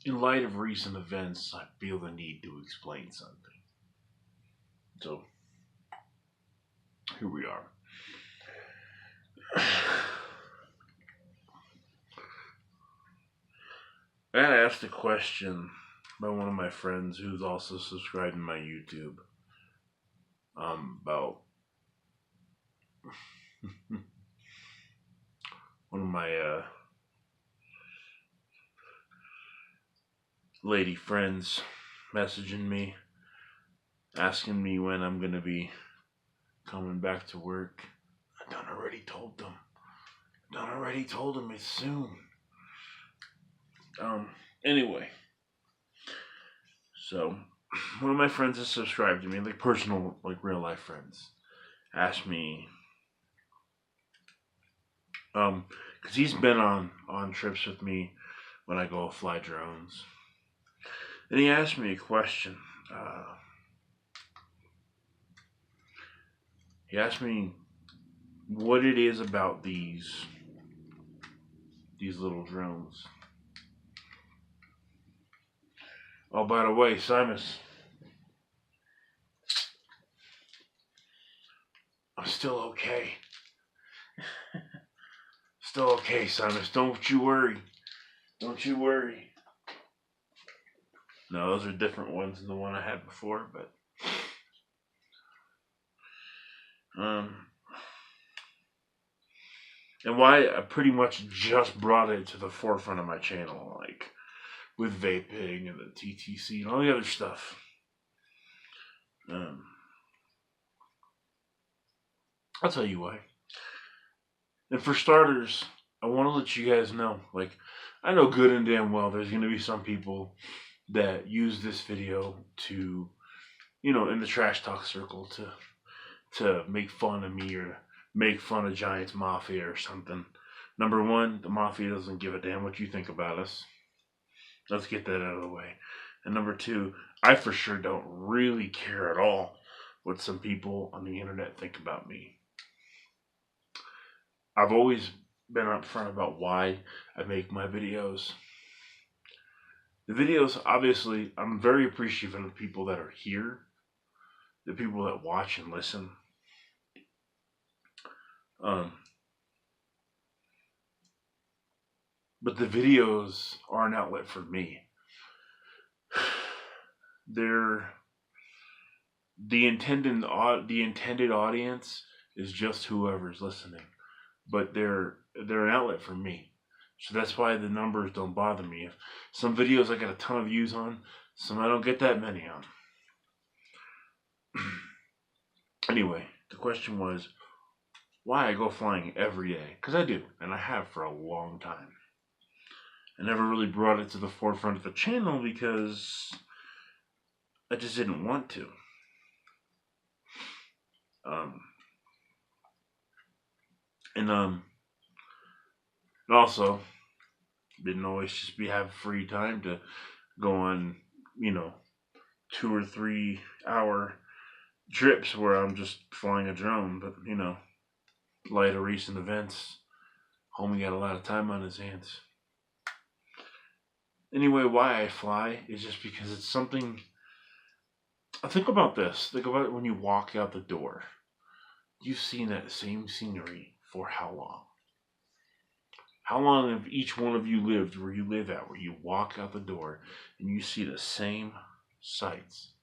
in light of recent events, I feel the need to explain something. So, here we are. I got asked a question by one of my friends who's also subscribed to my YouTube about one of my lady friends messaging me, asking me when I'm gonna be coming back to work. I done already told them. It's soon. Anyway, so one of my friends has subscribed to me, like personal, like real life friends, asked me, because he's been on trips with me when I go fly drones, and he asked me a question. He asked me what it is about these little drones. Oh, by the way, Simus, I'm still okay. Still okay, Simus. Don't you worry. Don't you worry. No, those are different ones than the one I had before, but and why I pretty much just brought it to the forefront of my channel, like with vaping and the TTC and all the other stuff. I'll tell you why. And for starters, I want to let you guys know, like, I know good and damn well there's going to be some people that use this video to, in the trash talk circle to make fun of me or make fun of Giants Mafia or something. Number one, the Mafia doesn't give a damn what you think about us. Let's get that out of the way. And number two, I for sure don't really care at all what some people on the internet think about me. I've always been upfront about why I make my videos. The videos, obviously, I'm very appreciative of the people that are here, the people that watch and listen. But the videos are an outlet for me. They're the intended audience is just whoever's listening, but they're an outlet for me. So that's why the numbers don't bother me. If some videos I got a ton of views on, some I don't get that many on. Anyway, the question was why I go flying every day. Because I do, and I have for a long time. I never really brought it to the forefront of the channel because I just didn't want to. And also didn't always just have free time to go on, 2 or 3 hour trips where I'm just flying a drone. But light of recent events, homie got a lot of time on his hands. Anyway, why I fly is just because it's something. Think about this. Think about it when you walk out the door. You've seen that same scenery for how long? How long have each one of you lived where you live at, where you walk out the door and you see the same sights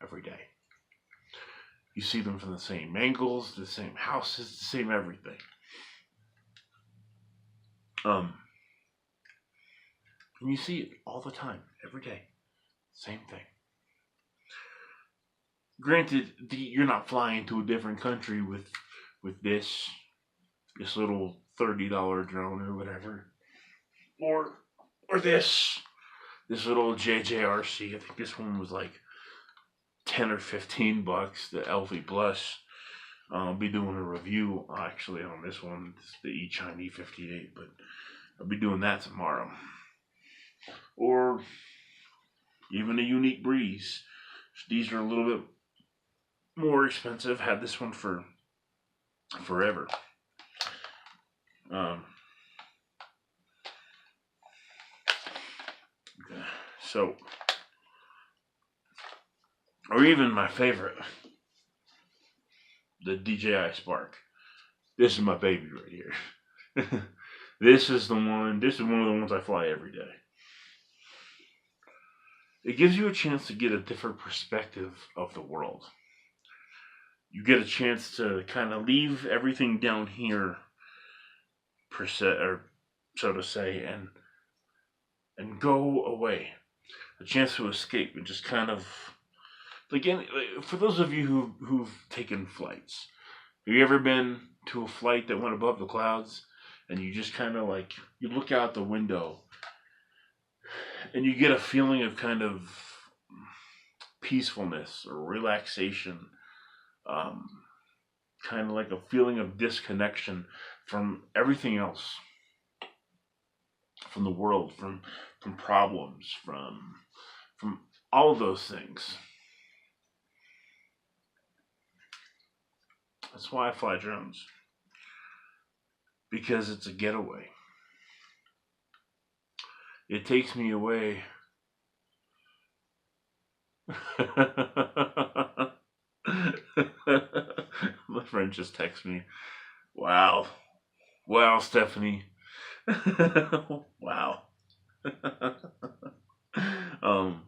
every day? You see them from the same angles, the same houses, the same everything. And you see it all the time, every day. Same thing. Granted, you're not flying to a different country with this little $30 drone or whatever, or this little JJRC. I think this one was like $10 or $15. The LV Plus. I'll be doing a review actually on this one. It's the E-Chine E58, but I'll be doing that tomorrow. Or even a Unique Breeze. These are a little bit more expensive. Had this one for forever. Okay. So, or even my favorite, the DJI Spark. This is my baby right here. This is one of the ones I fly every day. It gives you a chance to get a different perspective of the world. You get a chance to kind of leave everything down here, per se, or so to say, and go away. A chance to escape and just kind of again. For those of you who've taken flights, have you ever been to a flight that went above the clouds, and you just kind of like you look out the window, and you get a feeling of kind of peacefulness or relaxation, um, kind of like a feeling of disconnection from everything else, from the world, from problems, from all of those things. That's why I fly drones, because it's a getaway. It takes me away. My friend just texted me. Wow. Wow, Stephanie. Wow. um,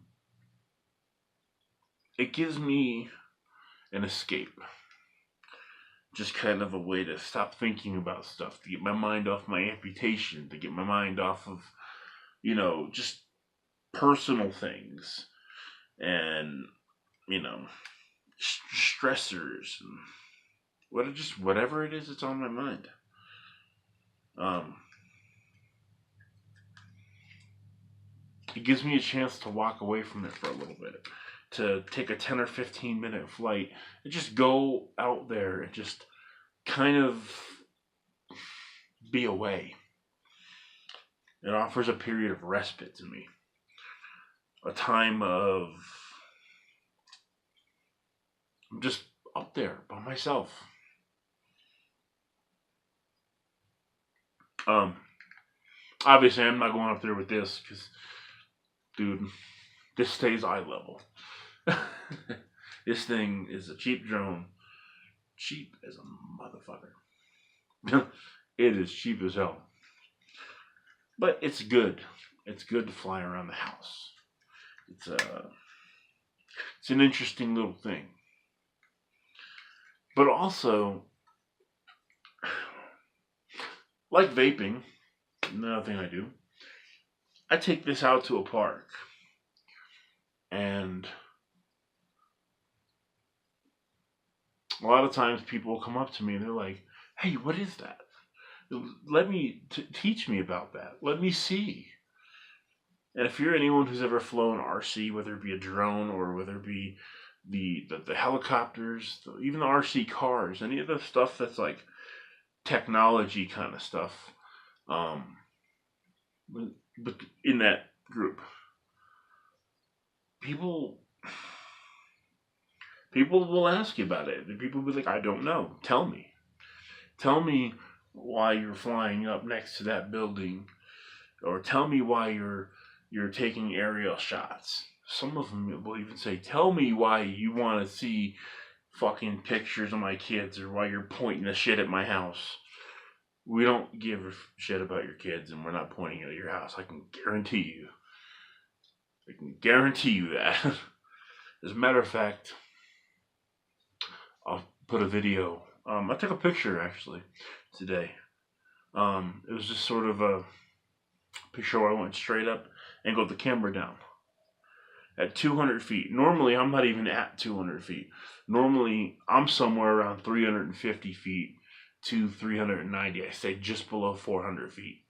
it gives me an escape. Just kind of a way to stop thinking about stuff, to get my mind off my amputation, to get my mind off of, just personal things and, you know, stressors and whatever it is that's on my mind. It gives me a chance to walk away from it for a little bit, to take a 10 or 15-minute flight and just go out there and just kind of be away. It offers a period of respite to me, a time of I'm just up there by myself. Obviously, I'm not going up there with this because, dude, this stays eye level. This thing is a cheap drone. Cheap as a motherfucker. It is cheap as hell. But it's good. It's good to fly around the house. It's an interesting little thing. But also, like vaping, another thing I do, I take this out to a park. And a lot of times people will come up to me and they're like, hey, what is that? Let me teach me about that. Let me see. And if you're anyone who's ever flown RC, whether it be a drone or whether it be the helicopters, even the RC cars, any of the stuff that's like technology kind of stuff, but in that group, people will ask you about it. And people will be like, I don't know. Tell me. Tell me why you're flying up next to that building, or tell me why you're taking aerial shots. Some of them will even say, tell me why you want to see fucking pictures of my kids, or why you're pointing the shit at my house. We don't give a shit about your kids, and we're not pointing at your house. I can guarantee you. I can guarantee you that. As a matter of fact, I'll put a video. I took a picture actually today. It was just sort of a picture where I went straight up and got the camera down at 200 feet. Normally, I'm not even at 200 feet. Normally, I'm somewhere around 350 feet to 390. I stay just below 400 feet.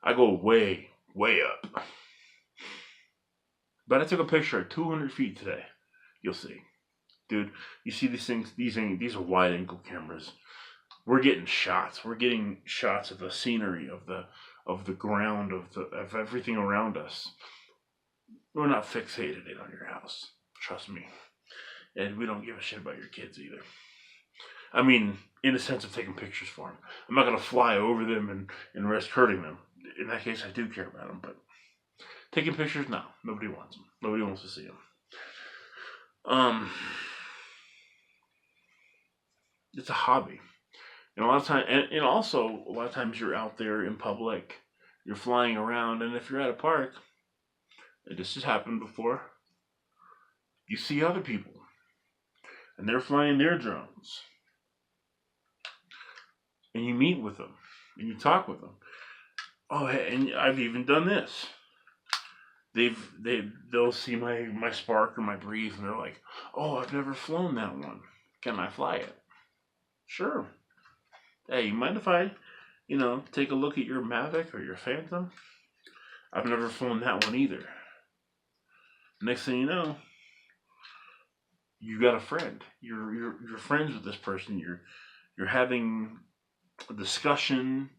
I go way, way up. But I took a picture at 200 feet today. You'll see. Dude, you see these things, these are wide angle cameras. We're getting shots. We're getting shots of the scenery, of the ground, of everything around us. We're not fixated in on your house. Trust me. And we don't give a shit about your kids either. I mean, in the sense of taking pictures for them. I'm not going to fly over them and risk hurting them. In that case, I do care about them, but Taking pictures? No, nobody wants them. Nobody wants to see them. It's a hobby. And a lot of time, and also a lot of times you're out there in public, you're flying around, and if you're at a park, and this has happened before, you see other people, and they're flying their drones, and you meet with them, and you talk with them. Oh, hey, and I've even done this. They'll see my Spark or my Breeze, and they're like, "Oh, I've never flown that one. Can I fly it?" Sure. Hey, you mind if I, take a look at your Mavic or your Phantom? I've never flown that one either. Next thing you know, you got a friend. You're friends with this person. You're having a discussion,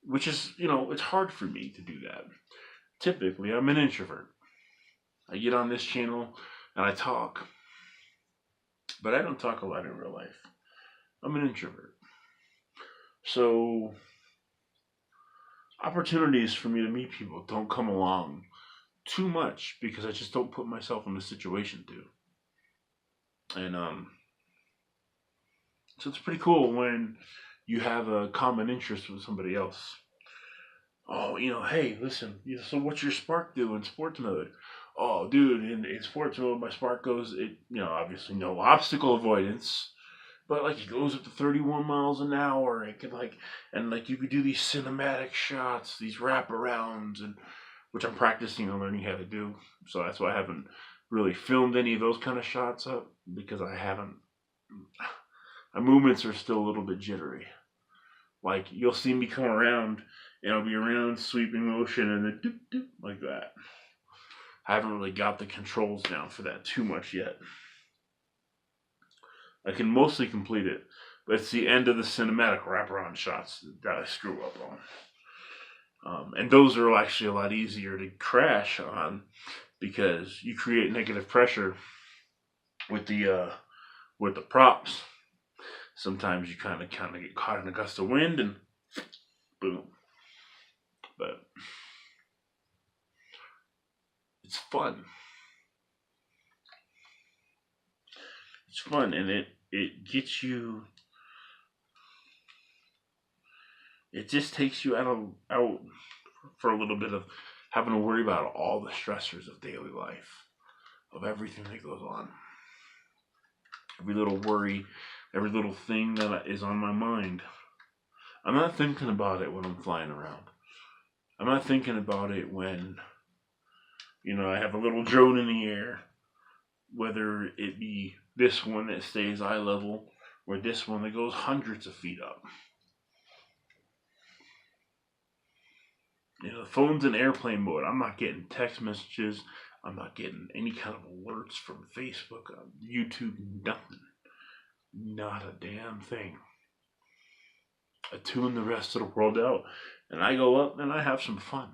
which is, it's hard for me to do that. Typically, I'm an introvert. I get on this channel and I talk, but I don't talk a lot in real life. I'm an introvert. So opportunities for me to meet people don't come along too much because I just don't put myself in a situation to. And so it's pretty cool when you have a common interest with somebody else. Oh, hey, listen, so what's your Spark do in sports mode? Oh, dude, in sports mode, my Spark goes, obviously no obstacle avoidance, but like it goes up to 31 miles an hour. It could and you could do these cinematic shots, these wraparounds, and which I'm practicing on learning how to do. So that's why I haven't really filmed any of those kind of shots up because I haven't. My movements are still a little bit jittery. Like you'll see me come around and I'll be around sweeping motion and then doop doop like that. I haven't really got the controls down for that too much yet. I can mostly complete it, but it's the end of the cinematic wraparound shots that I screw up on. And those are actually a lot easier to crash on because you create negative pressure with the props. Sometimes you kind of get caught in a gust of wind and boom. But it's fun. It's fun, and it gets you. It just takes you out for a little bit of having to worry about all the stressors of daily life, of everything that goes on. Every little worry, every little thing that is on my mind. I'm not thinking about it when I'm flying around. I'm not thinking about it when, I have a little drone in the air, whether it be this one that stays eye level or this one that goes hundreds of feet up. The phone's in airplane mode. I'm not getting text messages. I'm not getting any kind of alerts from Facebook, YouTube, nothing. Not a damn thing. I tune the rest of the world out, and I go up and I have some fun.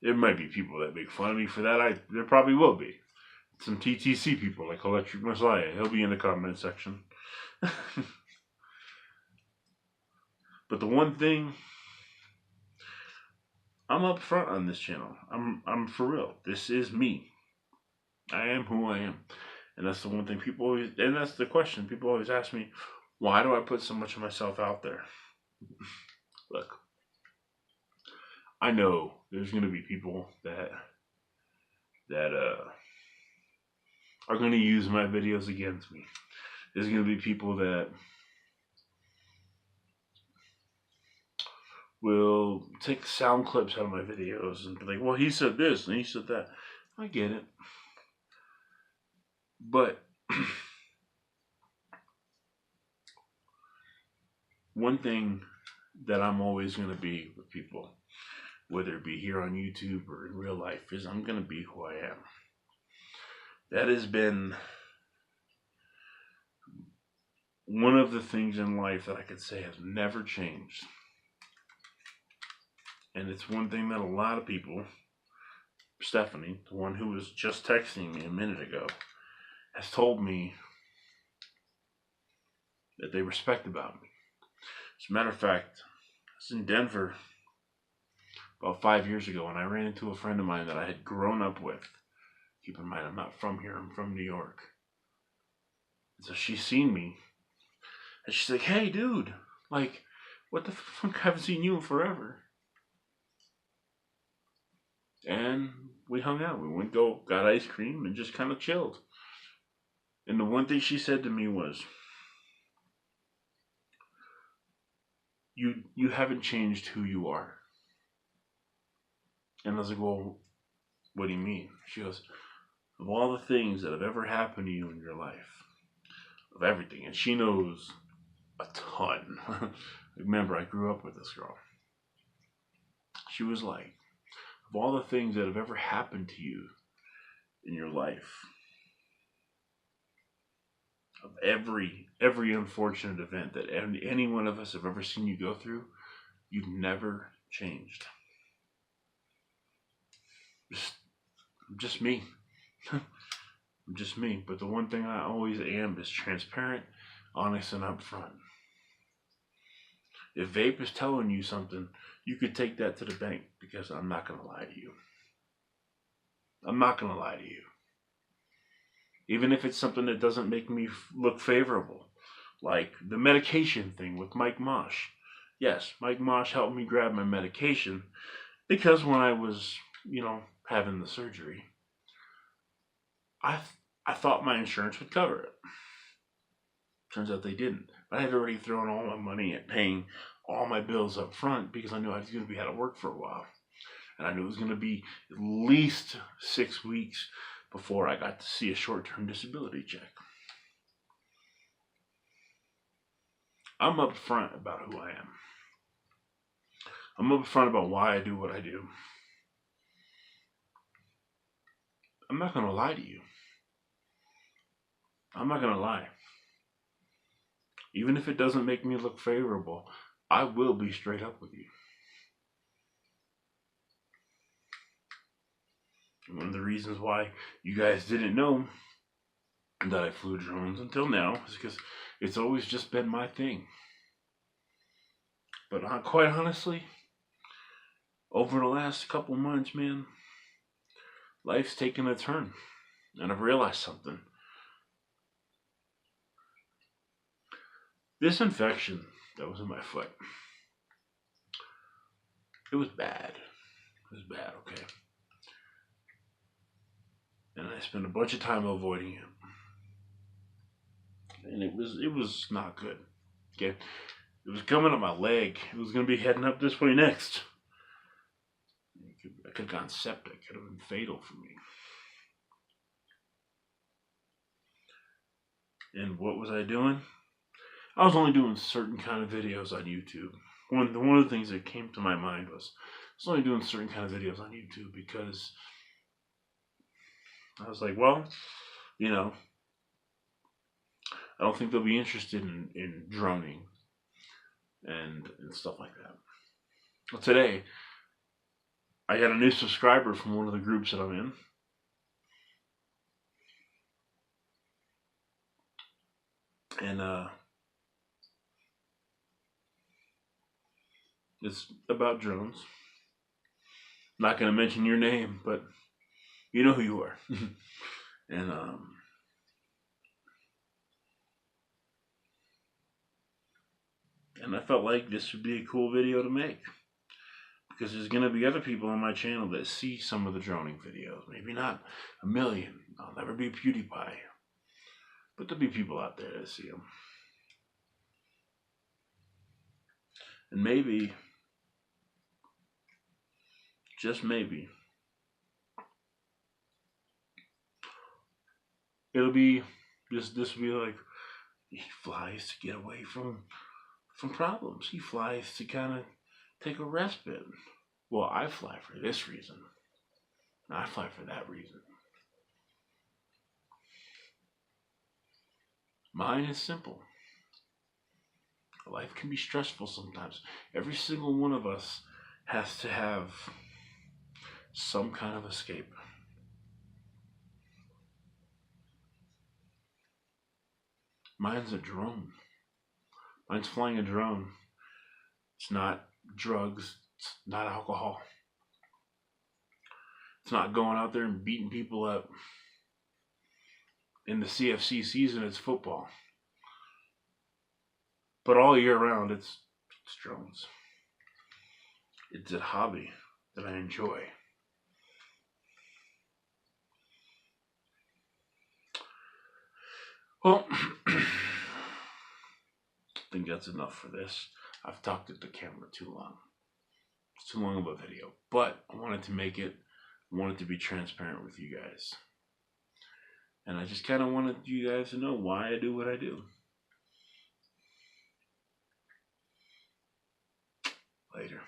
There might be people that make fun of me for that. There probably will be. Some TTC people like Electric Messiah. He'll be in the comment section. But the one thing, I'm up front on this channel. I'm for real. This is me. I am who I am. And that's the one thing people always, and that's the question. People always ask me, why do I put so much of myself out there? Look, I know there's going to be people that are going to use my videos against me. There's going to be people that will take sound clips out of my videos and be like, well, he said this and he said that. I get it. But one thing that I'm always going to be with people, whether it be here on YouTube or in real life, is I'm going to be who I am. That has been one of the things in life that I could say has never changed. And it's one thing that a lot of people, Stephanie, the one who was just texting me a minute ago, has told me that they respect about me. As a matter of fact, I was in Denver about 5 years ago when I ran into a friend of mine that I had grown up with. Keep in mind, I'm not from here, I'm from New York. And so she's seen me, and she's like, hey, dude, like, what the fuck? I haven't seen you in forever. And we hung out. We got ice cream, and just kind of chilled. And the one thing she said to me was, you haven't changed who you are. And I was like, well, what do you mean? She goes, of all the things that have ever happened to you in your life, of everything, and she knows a ton. Remember, I grew up with this girl. She was like, of all the things that have ever happened to you in your life, of every unfortunate event that any one of us have ever seen you go through, you've never changed. Just me. I'm just me. But the one thing I always am is transparent, honest, and upfront. If vape is telling you something, you could take that to the bank, because I'm not going to lie to you. I'm not going to lie to you. Even if it's something that doesn't make me look favorable. Like the medication thing with Mike Mosh. Yes, Mike Mosh helped me grab my medication, because when I was, having the surgery, I thought my insurance would cover it. Turns out they didn't. I had already thrown all my money at paying all my bills up front, because I knew I was going to be out of work for a while. And I knew it was going to be at least 6 weeks before I got to see a short-term disability check. I'm upfront about who I am. I'm upfront about why I do what I do. I'm not going to lie to you. I'm not going to lie. Even if it doesn't make me look favorable, I will be straight up with you. One of the reasons why you guys didn't know that I flew drones until now is because it's always just been my thing. But quite honestly, over the last couple months, man, life's taken a turn. And I've realized something. This infection that was in my foot, it was bad. It was bad, okay? And I spent a bunch of time avoiding it. And it was not good. Okay? It was coming up my leg. It was going to be heading up this way next. I could have gone septic. It could have been fatal for me. And what was I doing? I was only doing certain kind of videos on YouTube. One of the things that came to my mind was I was only doing certain kind of videos on YouTube, because I was like, well, I don't think they'll be interested in droning and stuff like that. Well, today, I got a new subscriber from one of the groups that I'm in. And it's about drones. I'm not going to mention your name, but you know who you are. And I felt like this would be a cool video to make, because there's going to be other people on my channel that see some of the droning videos. Maybe not a million. I'll never be PewDiePie. But there'll be people out there that see them. And maybe, just maybe, it'll be, this will be like, he flies to get away from problems. He flies to kind of take a respite. Well, I fly for this reason. I fly for that reason. Mine is simple. Life can be stressful sometimes. Every single one of us has to have some kind of escape. Mine's a drone. Mine's flying a drone. It's not drugs. It's not alcohol. It's not going out there and beating people up. In the CFC season, it's football. But all year round, it's drones. It's a hobby that I enjoy. Well, I think that's enough for this. I've talked at the camera too long. It's too long of a video. But I wanted to make it, I wanted to be transparent with you guys. And I just kind of wanted you guys to know why I do what I do. Later.